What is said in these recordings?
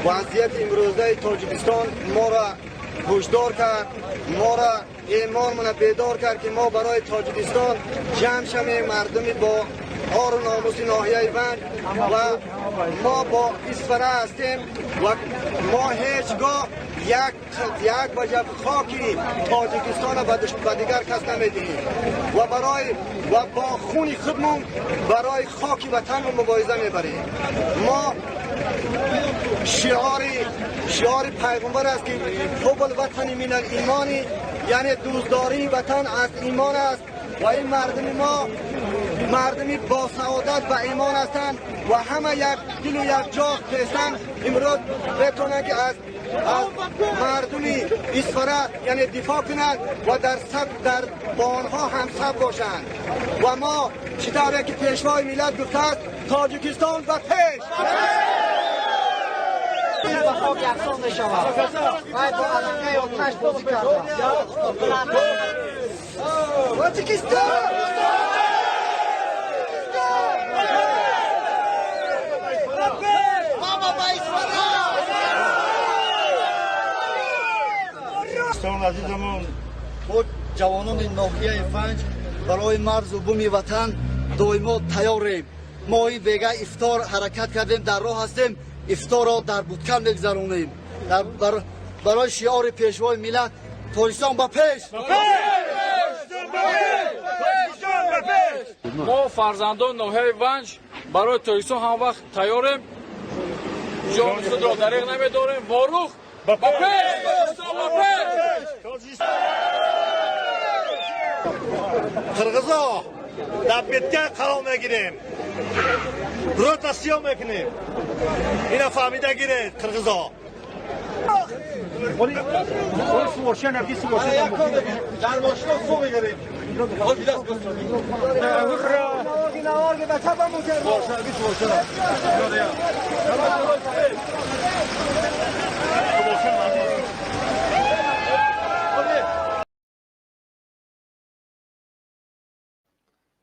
وضعیت امروزه تاجیکستان ما را هشدار کرد، ما را ایمانمون بیدار کرد که ما برای تاجیکستان جمع شویم، مردمی با آر و ناموس ناحیه ونج و ما با اسفره هستیم و ما هیچگاه یک وجب خاکی تاجیکستان به دیگر کس نمیدهیم و با خون خودمون برای خاک وطنمون مبارزه میبریم. ما شعار پیغمبر است که حب الوطن من الایمانی، یعنی دوستداری وطن از ایمان است و این ما مردمی با سعادت و ایمان هستند و همه یک دل و یک جا هستند. امروز بتونن که از مردمی اسفره یعنی دفاع کنند و در با آنها همسب باشند و ما چطوری که پیشوای ملت گفته است تاجیکستان و پیش با خاک یکسان می شود. باید با علمه آتش بازی کرده. تاجیکستان عزیزمون، ما جوانان ناحیه فنج برای مرز و بوم وطن دائما تیاریم. ما این بیگه افطار حرکت کردیم، در راه هستیم، افطار را در بودکن میگذرونیم برای شعار پیشوای ملت تاجیکستان به پیش. ما فرزندان ناحیه ونج برای تاجیکستان هم وقت تیاریم، جان خود را دریغ نمیداریم. واروخ به پیش! قرغزا در بیتکن قرار میگیریم، روتاسیون میکنیم، اینا فهمیده گیره قرغزا. در ماشین سو میگیریم.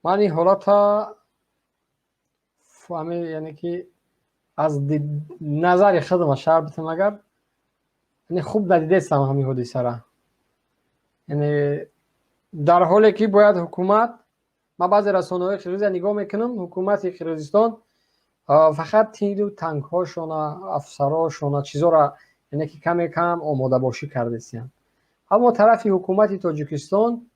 من این حالت فهمی یعنی که از نظر خودم شهر بتم اگر یعنی خوب ندیده استم همین حدیثه را، یعنی در حالی که باید حکومت، ما بعضی رسانه‌های خارجی نگاه میکنم حکومت قرقیزستان فقط تیر و تانک هاشون افسراشون چیزا را یعنی که کم کم آماده باشی کرده است. اما طرفی حکومت تاجیکستان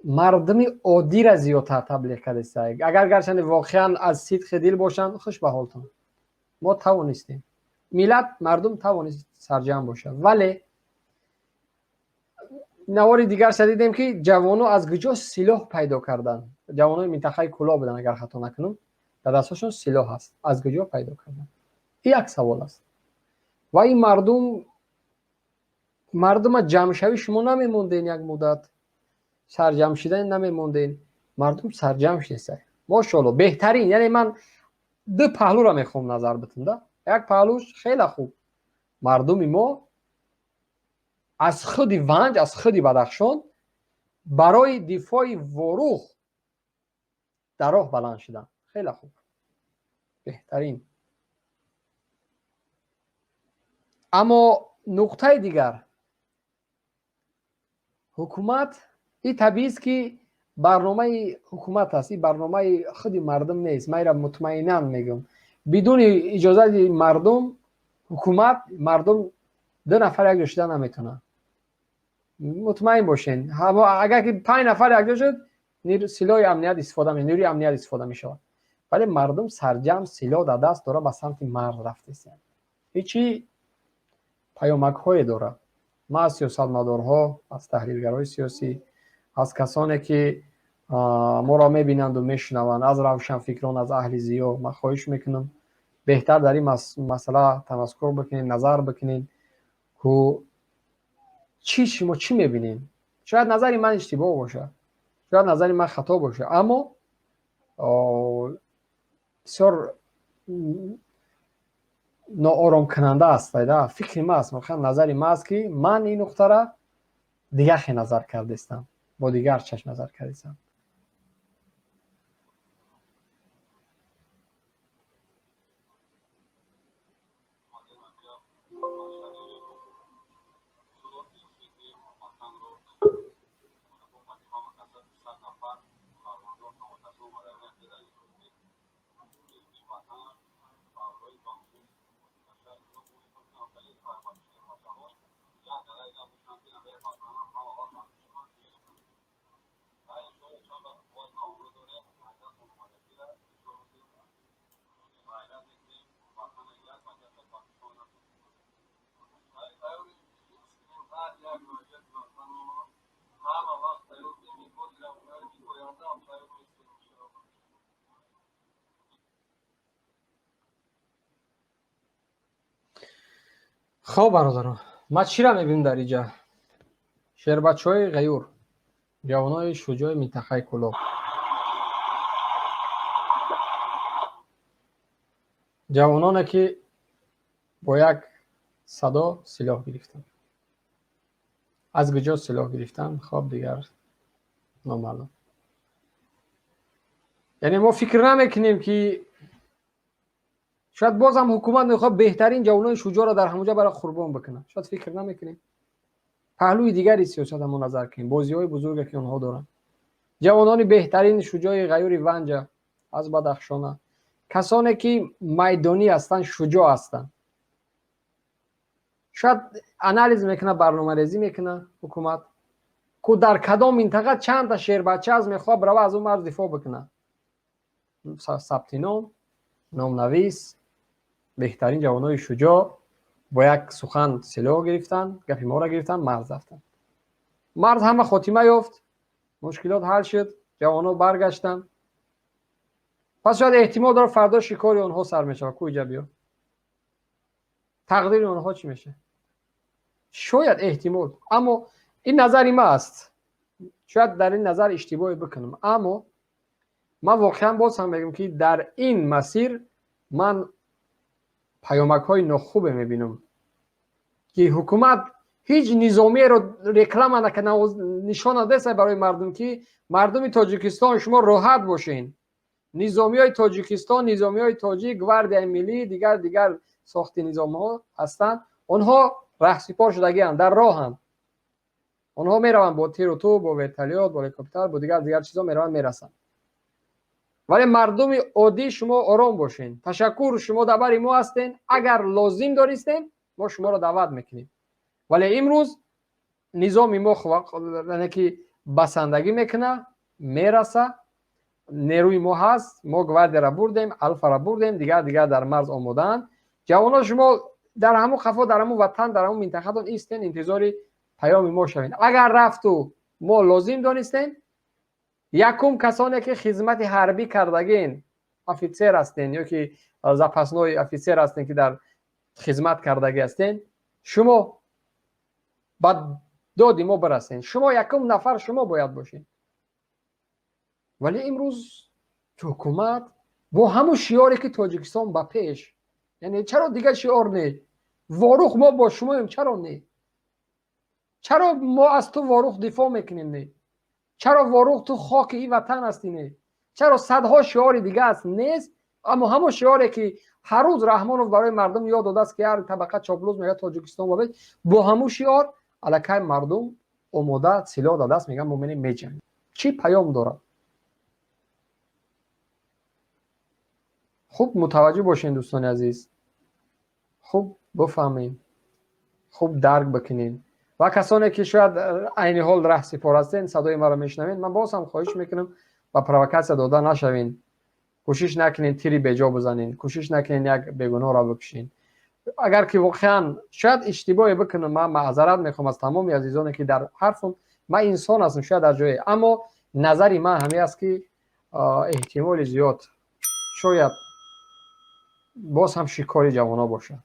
مردم عادی را زیادتر تبلیغ کرده است. اگر گرچند واقعا از صدق دل باشند خوش به حالتون، ما توانستیم ملت مردم توانست سرجم باشه، ولی نواری دیگر شدیدیم که جوانو از کجا سلاح پیدا کردن. جوانای منطقه کلا بودن اگر خطا نکنم، در دستشون سلاح هست، از کجا پیدا کردن؟ این یک سوال است. و این مردم جمع شوی شما نمیموندین، یک مدت سرجم شدن نمیموندین، مردم سرجم شدن ماشاءالله بهترین. یعنی من دو پهلو را میخوام نظر بتونم. یک پهلوش خیلی خوب، مردم ما از خود ونج از خود بدخشان برای دفاع واروخ در راه بلند شدن، خیلی خوب بهترین. اما نقطه دیگر حکومت، این طبیعی است که برنامه حکومت است، این برنامه خود مردم نیست. من را مطمئنا میگم بدون اجازه مردم حکومت مردم دو نفر یک جا شدن نمیتونه. مطمئن باشین اگر که 5 نفر یک جا شد سلاح امنیت استفاده می نیروی امنیت استفاده می شود، ولی مردم سرجم سلاح در دست داره به سمت مرز رفته است. هیچی پیامک های داره. ما از سیاستمدارها، از تحلیلگرای سیاسی، از کسانی که ما را میبینند و میشنوند، از روشنفکران، از اهل ضیا، من خواهش میکنم بهتر در این مسئله تمسخر بکنین، نظر بکنین که شما چی میبینین. شاید نظری من اشتباه باشه، شاید نظری من خطا باشه، اما بسیار ناآرام کننده است. فکر ما است، نظری ما است که من این نقطه را دیگه نظر کرده استم، با دیگر چشم نظر کرده استم. خب برادران، ما چی را میبینیم در اینجا؟ شهربچه‌های غیور، جوانای شجاع منطقه کلوب، جوانانی که با یک صدا سلاح گرفتن. از کجا سلاح گرفتن؟ خب دیگر نامعلوم. یعنی ما فکر نمیکنیم که شاید بازم حکومت میخواد بهترین جوانای شجاع را در همونجا برای قربان بکنه. شاید فکر نمیکنیم. پهلوی دیگری سیاست هم نظر کنیم. بازی‌های بزرگی که اونها دارن. جوانان بهترین شجاع غیور ونجا از بدخشان، کسانی که میدانی هستند، شجاع هستند. شاید انالیز میکنه، برنامه‌ریزی میکنه حکومت که در کدام منطقه چند تا شهر بچه از میخواد برای از اون مرز دفاع بکنه. ثبت نام، نام‌نویس، بهترین جوانای شجاع با یک سخن سلاح گرفتن، گپی ما را گرفتن، مرز رفتن. مرز همه خاتمه یافت، مشکلات حل شد، جوانا برگشتن. پس شاید احتمال داره فردا شکاری اونها سر میشه. کجا بیا؟ تقدیر اونها چی میشه؟ شاید احتمال، اما این نظری ما است. شاید در این نظر اشتباهی بکنم، اما من واقعا باز هم بگم که در این مسیر من پیامک های ناخوب میبینم که حکومت هیچ نظامی رو رکلام نکنه، نشان دهه برای مردم که مردم تاجیکستان شما راحت باشین. نظامی های تاجیکستان، نظامی های تاجیک، گواردی ملی، دیگر ساخت نظام ها هستند. اونها رهسپار شدگی در راه هم. اونها میروند با تیر و توپ، با ورتالیات، با هلیکوپتر، با دیگر چیزا میرسن. ولی مردم عادی شما آرام باشین. تشکر، شما دبر ما هستین. اگر لازم دارین ما شما رو دعوت میکنیم. ولی امروز نظام ما یعنی که بسندگی میکنه، میرسه، نیروی ما هست، ما گواردی را بردیم، الفا را بردیم، دیگر در مرز آمدن. جوانا شما در همون خفا، در همون وطن، در همون منطقه ایستین، انتظار پیام ما شوین. اگر رفت و ما لازم دانستین، یکم کسانی که خدمت حربی کردگین، افیسر هستین یا که زپسنوی افیسر هستین که در خدمت کردگی هستین، شما بعد دادی ما برسین. شما یکم نفر شما باید باشین. ولی امروز حکومت با همون شعاری که تاجیکستان با پیش، یعنی چرا دیگه شعار نه؟ واروخ ما با شما چرا نه؟ چرا ما از تو واروخ دفاع میکنیم نه؟ چرا واروخ تو خاک این وطن هستی نه؟ چرا صدها شعار دیگه است نیست؟ اما همون شعاری که هر روز رحمانوف برای مردم یاد داده است که هر طبقه چاپلوس میگه تاجیکستان بابت، با همون شعار الکای مردم آماده سلاح داده است، میگن مومن میجنگیم. چی پیام داره؟ خوب متوجه باشین دوستان عزیز، خوب بفهمین، خوب درک بکنین. و کسانی که شاید عین حال رهسپار هستین صدای ما رو میشنوین، من باز هم خواهش میکنم و پروکاسیا داده نشوین. کوشش نکنین تیری به جا بزنین، کوشش نکنین یک بیگناه را بکشین. اگر که واقعا شاید اشتباهی بکنم، من معذرت میخوام از تمامی عزیزانی که در حرفم، من انسان هستم شاید در جای، اما نظری من همین است که احتمال زیاد شاید باز هم شکاری جوانا باشه.